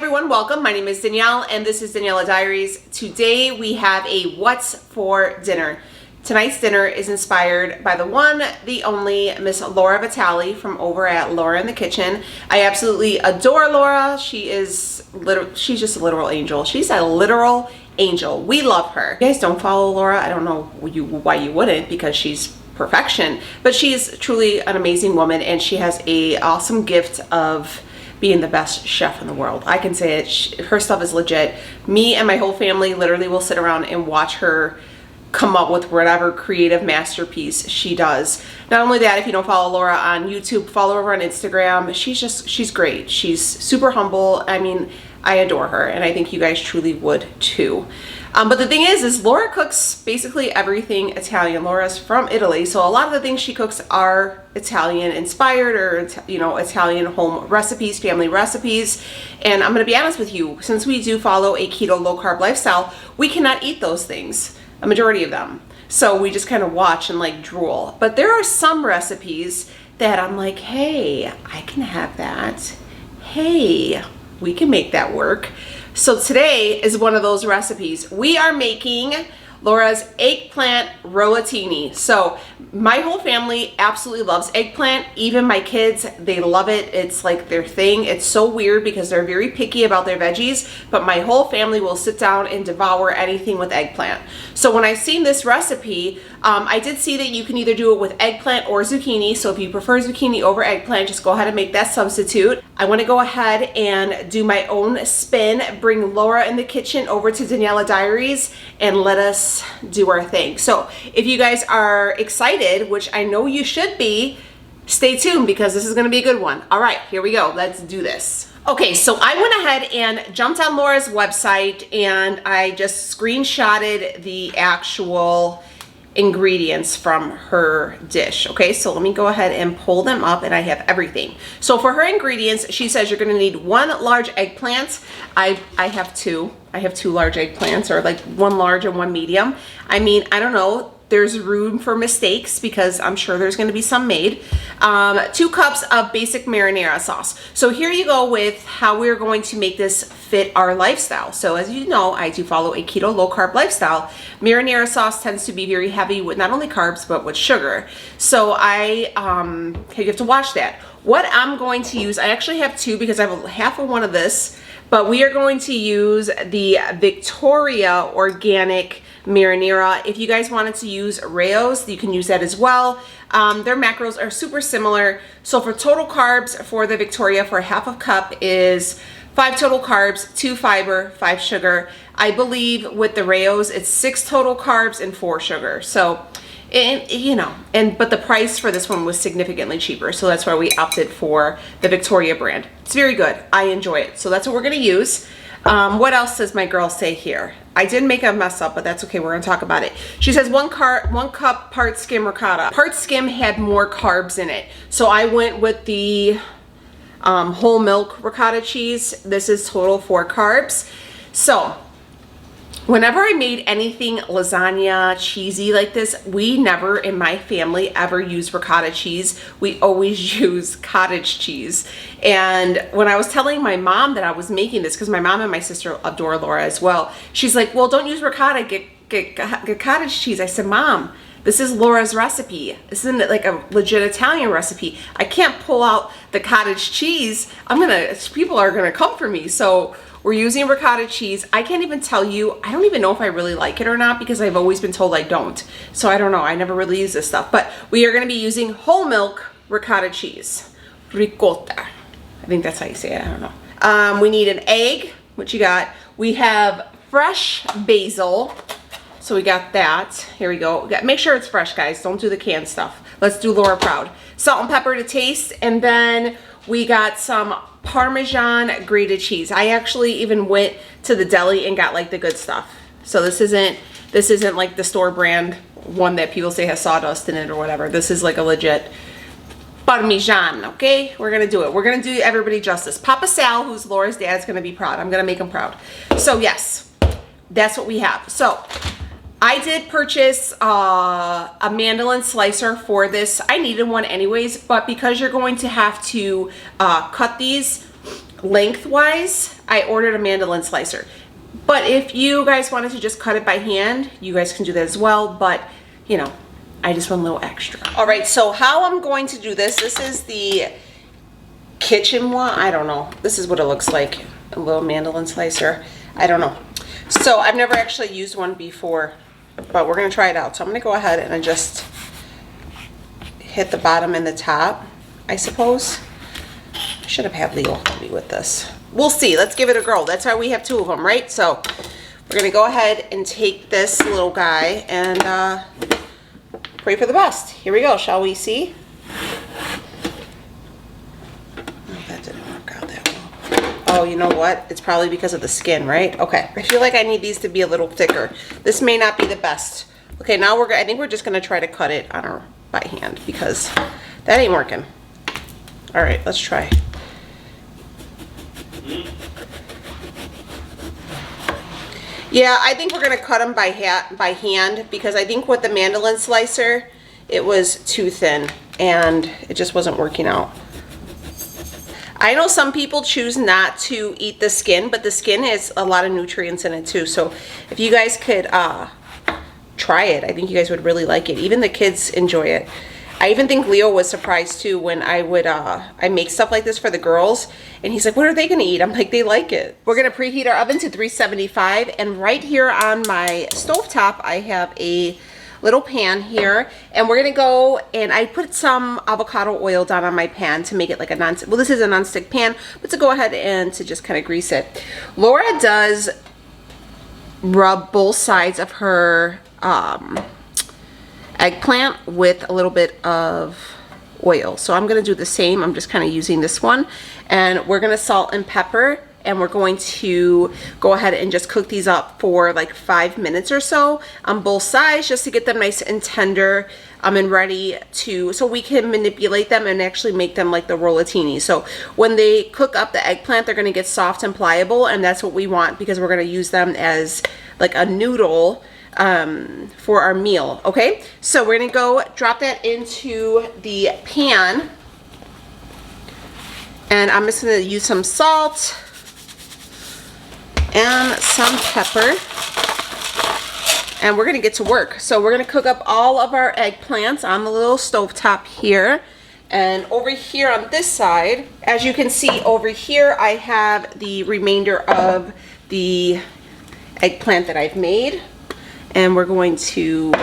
everyone, welcome. My name is Danielle and this is Daniela Diaries. Today we have a what's for dinner. Tonight's dinner is inspired by the one, the only Miss Laura Vitale from over at Laura in the Kitchen. I absolutely adore Laura. She's just a literal angel. She's a literal angel. We love her. You guys don't follow Laura. I don't know why you wouldn't, because she's perfection, but she's truly an amazing woman and she has a awesome gift of being the best chef in the world. I can say it. Her stuff is legit. Me and my whole family literally will sit around and watch her come up with whatever creative masterpiece she does. Not only that, if you don't follow Laura on YouTube, follow her on Instagram. She's great. She's super humble. I mean, I adore her and I think you guys truly would too. But the thing is Laura cooks basically everything Italian. Laura's from Italy, so a lot of the things she cooks are Italian inspired, or Italian home recipes, family recipes. And I'm gonna be honest with you, since we do follow a keto low carb lifestyle, we cannot eat those things, a majority of them. So we just kind of watch and like drool. But there are some recipes that I'm like, hey, I can have that. Hey, we can make that work. So today is one of those recipes. We are making Laura's eggplant rollatini. So my whole family absolutely loves eggplant. Even my kids, they love it. It's like their thing. It's so weird because they're very picky about their veggies, but my whole family will sit down and devour anything with eggplant. So when I seen this recipe, I did see that you can either do it with eggplant or zucchini. So if you prefer zucchini over eggplant, just go ahead and make that substitute. I want to go ahead and do my own spin, bring Laura in the Kitchen over to Daniela Diaries, and let us do our thing. So if you guys are excited, which I know you should be, stay tuned because this is going to be a good one. All right, here we go. Let's do this. Okay, so I went ahead and jumped on Laura's website and I just screenshotted the actual ingredients from her dish. Okay, so let me go ahead and pull them up and I have everything. So for her ingredients, she says you're gonna need 1 large eggplant. I have two. I have 2 large eggplants, or like 1 large and 1 medium. I mean, I don't know. There's room for mistakes because I'm sure there's going to be some made. 2 cups of basic marinara sauce. So here you go with how we're going to make this fit our lifestyle. So as you know, I do follow a keto low carb lifestyle. Marinara sauce tends to be very heavy with not only carbs but with sugar. So you have to watch that. What I'm going to use, I actually have 2 because I have half of one of this, but we are going to use the Victoria organic marinara. If you guys wanted to use Rayo's, you can use that as well. Their macros are super similar. So for total carbs for the Victoria, for half a cup is 5 total carbs, 2 fiber, 5 sugar. I believe with the Rayo's, it's 6 total carbs and 4 sugar. So, but the price for this one was significantly cheaper. So that's why we opted for the Victoria brand. It's very good. I enjoy it. So that's what we're gonna use. What else does my girl say here? I did make a mess up, but that's okay. We're gonna talk about it. She says 1 cup part skim ricotta. Part skim had more carbs in it. So I went with the whole milk ricotta cheese. This is total 4 carbs. So whenever I made anything lasagna, cheesy like this, we never in my family ever use ricotta cheese. We always use cottage cheese. And when I was telling my mom that I was making this, because my mom and my sister adore Laura as well, she's like, well, don't use ricotta, get cottage cheese. I said, Mom, this is Laura's recipe. This isn't like a legit Italian recipe. I can't pull out the cottage cheese. People are gonna come for me. So we're using ricotta cheese. I can't even tell you, I don't even know if I really like it or not because I've always been told I don't. So I don't know, I never really use this stuff. But we are gonna be using whole milk ricotta cheese. Ricotta. I think that's how you say it, I don't know. We need an egg, which you got. We have fresh basil. So we got that. Here we go. Make sure it's fresh, guys. Don't do the canned stuff. Let's do Laura proud. Salt and pepper to taste. And then we got some Parmesan grated cheese. I actually even went to the deli and got like the good stuff. So this isn't like the store brand one that people say has sawdust in it or whatever. This is like a legit Parmesan, okay? We're gonna do it. We're gonna do everybody justice. Papa Sal, who's Laura's dad, is gonna be proud. I'm gonna make him proud. So yes, that's what we have. So I did purchase a mandolin slicer for this. I needed one anyways, but because you're going to have to cut these, lengthwise, I ordered a mandolin slicer. But if you guys wanted to just cut it by hand, you guys can do that as well. But, you know, I just want a little extra. All right, so how I'm going to do this, this is the kitchen one. I don't know. This is what it looks like, a little mandolin slicer. I don't know. So I've never actually used one before, but we're going to try it out. So I'm going to go ahead and just hit the bottom and the top, I suppose. I should have had Leo help me with this. We'll see. Let's give it a go. That's why we have two of them, right? So we're going to go ahead and take this little guy and pray for the best. Here we go. Shall we see? Oh, that didn't work out that well. Oh, you know what? It's probably because of the skin, right? Okay. I feel like I need these to be a little thicker. This may not be the best. Okay, now I think we're just going to try to cut it on our by hand because that ain't working. All right, let's try. Yeah, I think we're gonna cut them by hand because I think with the mandolin slicer, it was too thin and it just wasn't working out. I know some people choose not to eat the skin, but the skin has a lot of nutrients in it too. So if you guys could try it, I think you guys would really like it. Even the kids enjoy it. I even think Leo was surprised too when I would I make stuff like this for the girls and he's like, what are they gonna eat? I'm like, they like it. We're gonna preheat our oven to 375 and right here on my stovetop I have a little pan here and we're gonna go and I put some avocado oil down on my pan to make it like a well, this is a non-stick pan, but to go ahead and to just kind of grease it. Laura does rub both sides of her eggplant with a little bit of oil. So I'm going to do the same. I'm just kind of using this one and we're going to salt and pepper and we're going to go ahead and just cook these up for like 5 minutes or so on both sides just to get them nice and tender and ready to, so we can manipulate them and actually make them like the rollatini. So when they cook up the eggplant, they're going to get soft and pliable and that's what we want because we're going to use them as like a noodle for our meal. Okay, so we're gonna go drop that into the pan and I'm just gonna use some salt and some pepper and we're gonna get to work. So we're gonna cook up all of our eggplants on the little stovetop here and over here on this side, as you can see over here, I have the remainder of the eggplant that I've made. And we're going to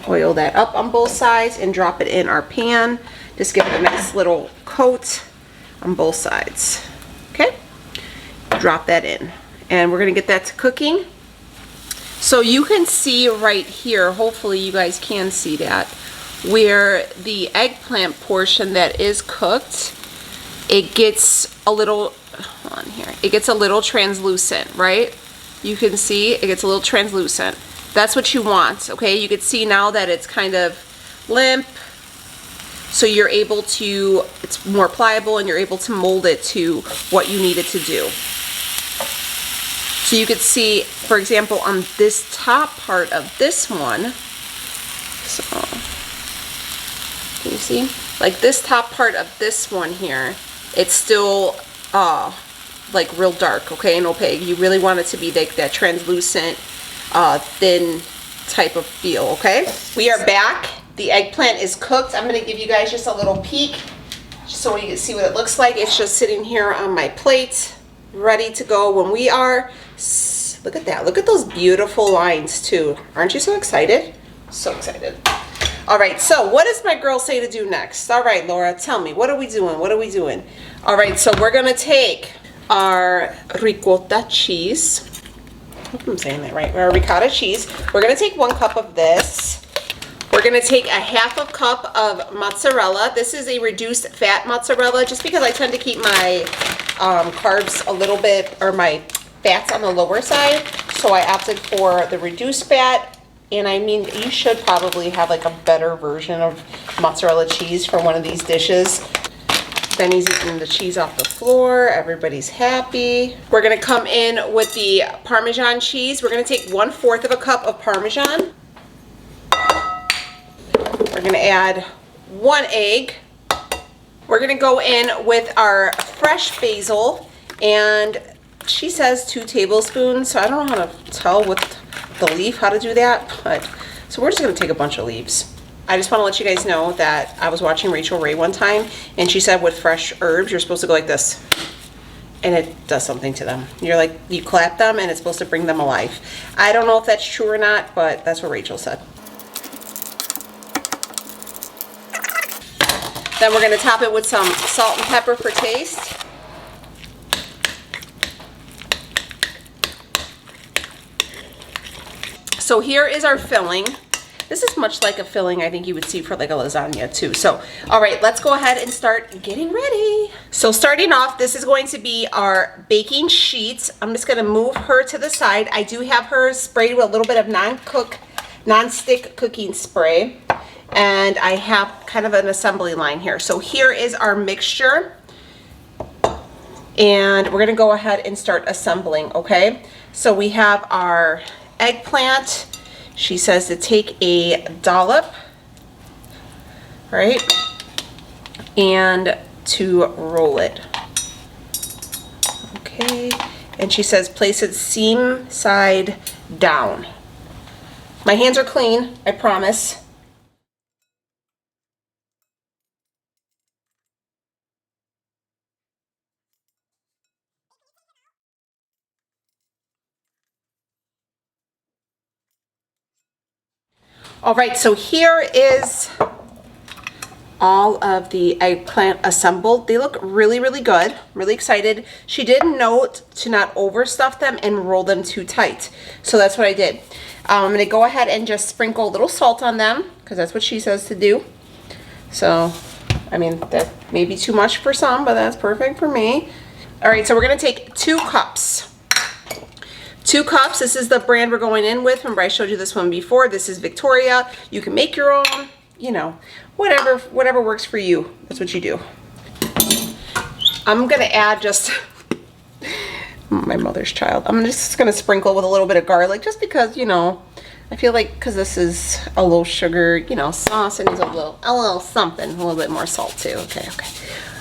oil that up on both sides and drop it in our pan. Just give it a nice little coat on both sides. Okay? Drop that in. And we're going to get that to cooking. So you can see right here, hopefully you guys can see that, where the eggplant portion that is cooked, it gets a little, hold on here, it gets a little translucent, right? You can see it gets a little translucent. That's what you want, okay? You can see now that it's kind of limp, so you're able to, it's more pliable and you're able to mold it to what you need it to do. So you could see, for example, on this top part of this one, so, can you see? Like this top part of this one here, it's still, like real dark, okay, and opaque. You really want it to be like that translucent, thin type of feel, okay? We are back. The eggplant is cooked. I'm gonna give you guys just a little peek just so you can see what it looks like. It's just sitting here on my plate, ready to go when we are. Look at that. Look at those beautiful lines too. Aren't you so excited? So excited. All right, so what does my girl say to do next? All right, Laura, tell me, what are we doing? What are we doing? All right, so we're gonna take our ricotta cheese. I hope I'm saying that right. Our ricotta cheese. We're going to take 1 cup of this. We're going to take a 1/2 cup of mozzarella. This is a reduced fat mozzarella just because I tend to keep my carbs a little bit, or my fats on the lower side. So I opted for the reduced fat. And I mean, you should probably have like a better version of mozzarella cheese for one of these dishes. Benny's eating the cheese off the floor. Everybody's happy. We're gonna come in with the Parmesan cheese. We're gonna take 1/4 of a cup of Parmesan. We're gonna add 1 egg. We're gonna go in with our fresh basil, and she says 2 tablespoons, so I don't know how to tell with the leaf how to do that, but so we're just gonna take a bunch of leaves. I just want to let you guys know that I was watching Rachel Ray one time, and she said with fresh herbs, you're supposed to go like this, and it does something to them. You're like, you clap them, and it's supposed to bring them alive. I don't know if that's true or not, but that's what Rachel said. Then we're going to top it with some salt and pepper for taste. So here is our filling. This is much like a filling I think you would see for like a lasagna too. So, all right, let's go ahead and start getting ready. So starting off, this is going to be our baking sheet. I'm just gonna move her to the side. I do have her sprayed with a little bit of non-stick cooking spray. And I have kind of an assembly line here. So here is our mixture. And we're gonna go ahead and start assembling, okay? So we have our eggplant. She says to take a dollop, right? And to roll it. Okay, and she says place it seam side down. My hands are clean, I promise. All right, so here is all of the eggplant assembled. They look really, really good. Really excited. She did note to not overstuff them and roll them too tight. So that's what I did. I'm gonna go ahead and just sprinkle a little salt on them because that's what she says to do. So, I mean, that may be too much for some, but that's perfect for me. All right, so we're gonna take 2 cups. 2 cups, this is the brand we're going in with. Remember I showed you this one before. This is Victoria. You can make your own, you know, whatever works for you. That's what you do. I'm gonna add just, my mother's child. I'm just gonna sprinkle with a little bit of garlic just because, you know, I feel like because this is a low sugar, you know, sauce, it needs a little something, a little bit more salt too. Okay.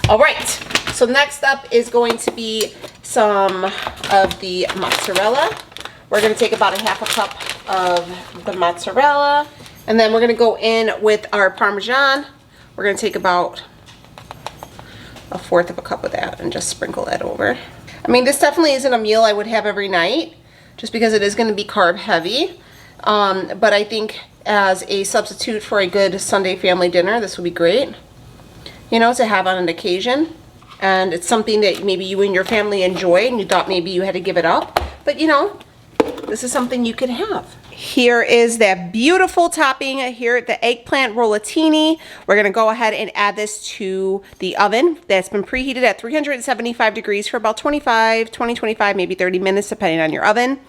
All right, so next up is going to be some of the mozzarella. We're gonna take about a 1/2 cup of the mozzarella, and then we're gonna go in with our Parmesan. We're gonna take about a 1/4 cup of that and just sprinkle that over. I mean, this definitely isn't a meal I would have every night, just because it is gonna be carb heavy. But I think as a substitute for a good Sunday family dinner, this would be great, you know, to have on an occasion. And it's something that maybe you and your family enjoy and you thought maybe you had to give it up, but you know, this is something you could have. Here is that beautiful topping here, the eggplant rollatini. We're gonna go ahead and add this to the oven that's been preheated at 375 degrees for about 25, maybe 30 minutes, depending on your oven.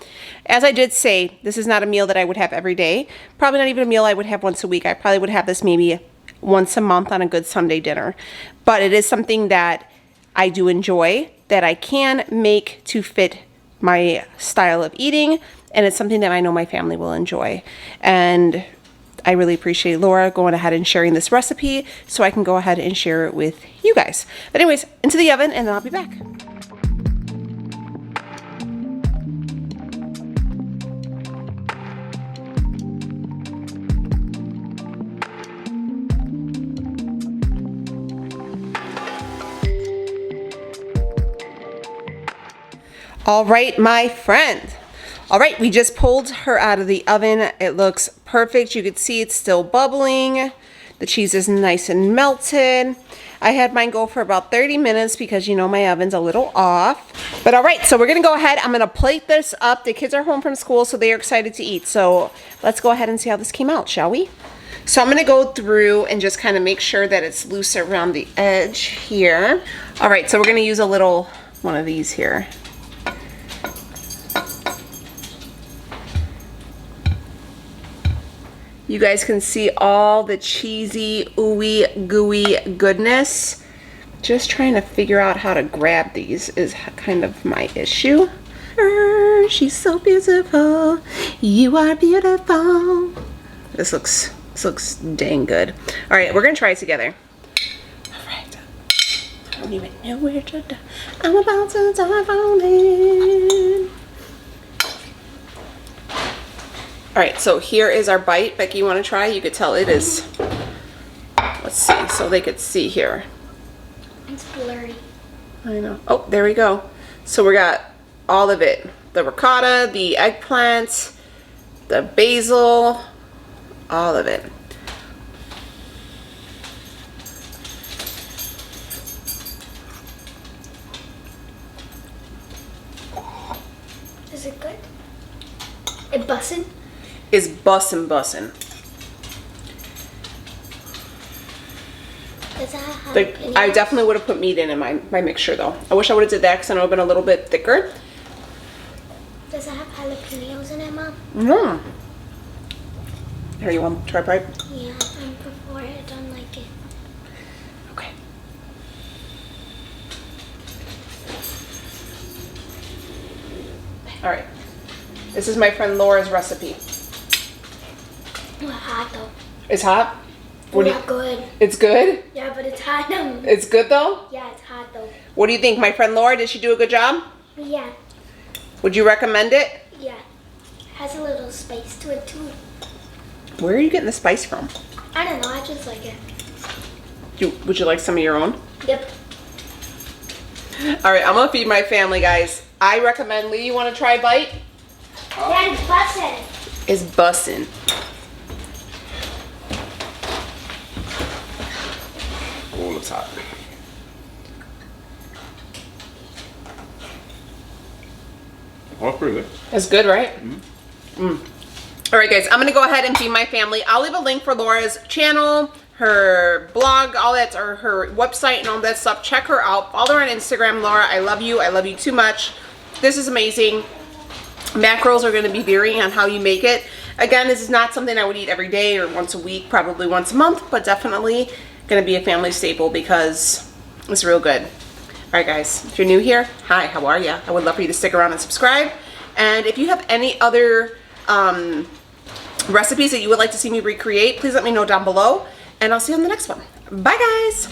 As I did say, this is not a meal that I would have every day. Probably not even a meal I would have once a week. I probably would have this maybe once a month on a good Sunday dinner. But it is something that I do enjoy, that I can make to fit my style of eating, and it's something that I know my family will enjoy. And I really appreciate Laura going ahead and sharing this recipe so I can go ahead and share it with you guys. But anyways, into the oven, and then I'll be back. All right, my friend. All right, we just pulled her out of the oven. It looks perfect. You can see it's still bubbling. The cheese is nice and melted. I had mine go for about 30 minutes because, you know, my oven's a little off. But all right, so we're gonna go ahead. I'm gonna plate this up. The kids are home from school, so they are excited to eat. So let's go ahead and see how this came out, shall we? So I'm gonna go through and just kind of make sure that it's loose around the edge here. All right, so we're gonna use a little one of these here. You guys can see all the cheesy, ooey, gooey goodness. Just trying to figure out how to grab these is kind of my issue. She's so beautiful. You are beautiful. This looks dang good. All right, we're gonna try it together. All right. don't even know where to die. I'm about to dive on in. Alright, so here is our bite. Becky, you want to try? You could tell it is. Let's see, so they could see here. It's blurry. I know. Oh, there we go. So we got all of it. The ricotta, the eggplant, the basil, all of it. Is it good? It bussin'? It's bussin'. Does that have jalapenos? I definitely would have put meat in my mixture though. I wish I would have did that because then it would have been a little bit thicker. Does it have jalapenos in it, Mom? No. Here, you want to try pipe? Yeah, before I don't like it. Okay. All right. This is my friend Laura's recipe. It's hot though. It's hot? What do you, good. it's good? Yeah, but it's hot though. It's good though? Yeah, it's hot though. What do you think? My friend Laura, did she do a good job? Yeah. Would you recommend it? Yeah. Has a little spice to it too. Where are you getting the spice from? I don't know, I just like it. Would you like some of your own? Yep. All right, I'm gonna feed my family, guys. I recommend, Lee, you wanna try a bite? Yeah, it's bussin'. It's bussin'. Oh, looks hot. Oh, that's pretty good. It's good, right? All right, guys, I'm gonna go ahead and feed my family. I'll leave a link for Laura's channel, her blog, all that, or her website and all that stuff. Check her out. Follow her on Instagram. Laura, I love you. I love you too much. This is amazing. Macros are gonna be varying on how you make it. Again, this is not something I would eat every day or once a week, probably once a month, but definitely gonna be a family staple because it's real good. All right, guys, if you're new here, hi, how are ya? I would love for you to stick around and subscribe. And if you have any other recipes that you would like to see me recreate, please let me know down below. And I'll see you on the next one. Bye, guys.